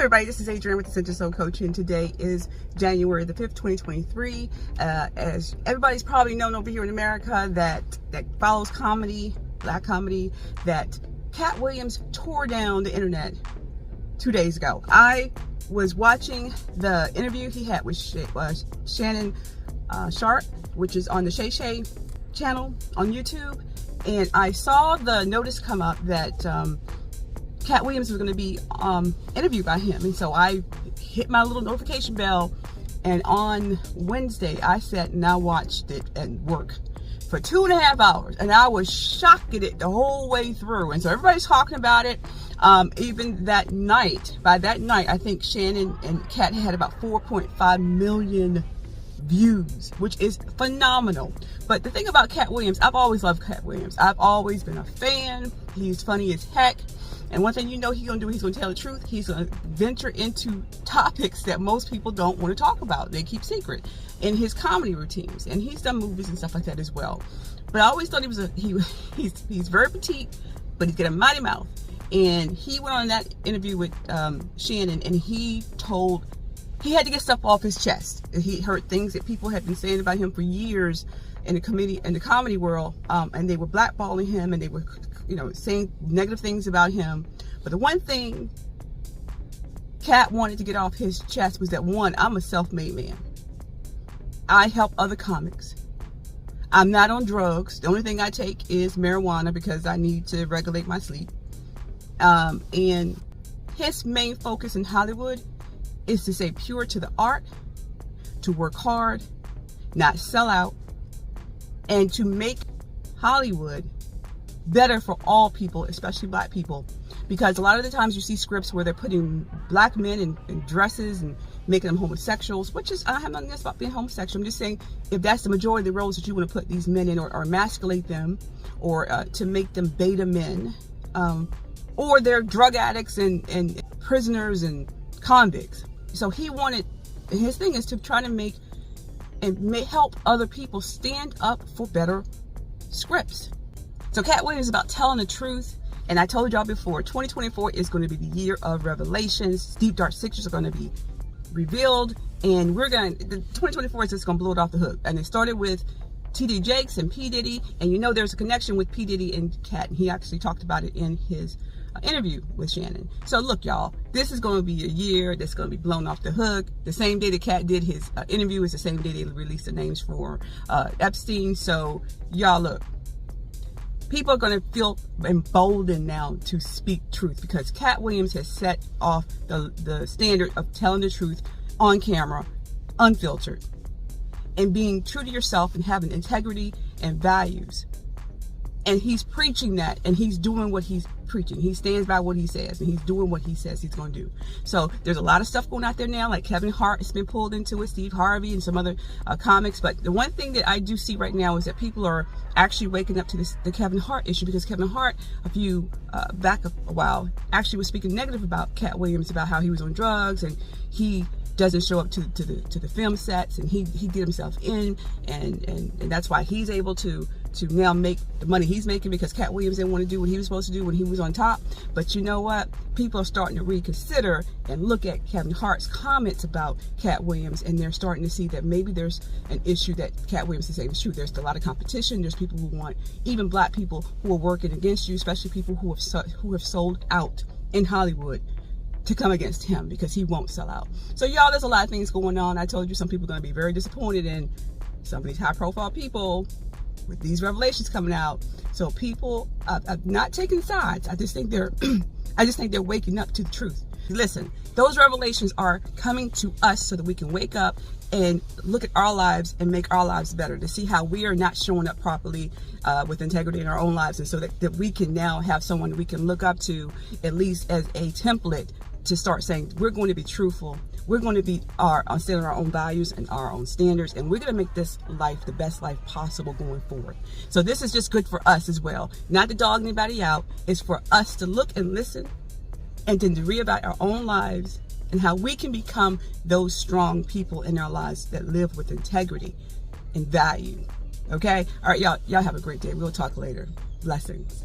everybody, this is Adrienne with Essential Soul Coaching. Today is January the 5th, 2023. As everybody's probably known over here in America that follows comedy, black comedy, that Katt Williams tore down the internet 2 days ago. I was watching the interview he had with Shannon Sharp, which is on the Shay Shay channel on YouTube, and I saw the notice come up that Katt Williams was going to be interviewed by him, and so I hit my little notification bell, and on Wednesday I sat and I watched it at work for 2.5 hours, and I was shocked at it the whole way through. And so everybody's talking about it. Even that night, by that night, I think Shannon and Katt had about 4.5 million views, which is phenomenal. But the thing about Katt Williams, I've always loved Katt Williams. I've always been a fan. He's funny as heck. And one thing you know he's going to do, he's going to tell the truth. He's going to venture into topics that most people don't want to talk about. They keep secret in his comedy routines. And he's done movies and stuff like that as well. But I always thought he's very petite, but he's got a mighty mouth. And he went on that interview with Shannon, and he had to get stuff off his chest. He heard things that people had been saying about him for years in the comedy world, and they were blackballing him, and they were, saying negative things about him. But the one thing Katt wanted to get off his chest was that, one, I'm a self-made man. I help other comics. I'm not on drugs. The only thing I take is marijuana because I need to regulate my sleep. And his main focus in Hollywood is to stay pure to the art, to work hard, not sell out, and to make Hollywood better for all people, especially black people. Because a lot of the times you see scripts where they're putting black men in dresses and making them homosexuals, which is, I have nothing against about being homosexual. I'm just saying, if that's the majority of the roles that you want to put these men in, or emasculate them, or to make them beta men, or they're drug addicts and prisoners and convicts. So his thing is to try to make and help other people stand up for better scripts. So Katt Williams is about telling the truth. And I told y'all before, 2024 is going to be the year of revelations. Deep dark secrets are going to be revealed, and 2024 is just going to blow it off the hook. And it started with T.D. Jakes and P. Diddy, and there's a connection with P. Diddy and Katt, and he actually talked about it in his interview with Shannon. So look, y'all, this is going to be a year that's going to be blown off the hook. The same day that Katt did his interview is the same day they released the names for Epstein. So y'all, look, people are going to feel emboldened now to speak truth, because Katt Williams has set off the standard of telling the truth on camera, unfiltered, and being true to yourself and having integrity and values. And he's preaching that, and he's doing what he's preaching. He stands by what he says, and he's doing what he says he's going to do. So there's a lot of stuff going out there now, like Kevin Hart has been pulled into it, Steve Harvey, and some other comics. But the one thing that I do see right now is that people are actually waking up to the Kevin Hart issue, because Kevin Hart, back a while, actually was speaking negative about Katt Williams, about how he was on drugs, and he doesn't show up to the film sets, and he did himself in, and that's why he's able to now make the money he's making, because Katt Williams didn't want to do what he was supposed to do when he was on top. But you know what? People are starting to reconsider and look at Kevin Hart's comments about Katt Williams, and they're starting to see that maybe there's an issue that Katt Williams is saying is true. There's a lot of competition. There's people who want, even black people who are working against you, especially people who have sold out in Hollywood, to come against him because he won't sell out. So y'all, there's a lot of things going on. I told you some people are going to be very disappointed in some of these high profile people with these revelations coming out. So people are not taking sides. I just think they're waking up to the truth. Listen, those revelations are coming to us so that we can wake up and look at our lives and make our lives better, to see how we are not showing up properly with integrity in our own lives, and so that we can now have someone we can look up to, at least as a template, to start saying we're going to be truthful. We're going to be stand on our own values and our own standards, and we're going to make this life the best life possible going forward. So this is just good for us as well. Not to dog anybody out. It's for us to look and listen, and then to read about our own lives and how we can become those strong people in our lives that live with integrity and value. Okay? All right, y'all have a great day. We'll talk later. Blessings.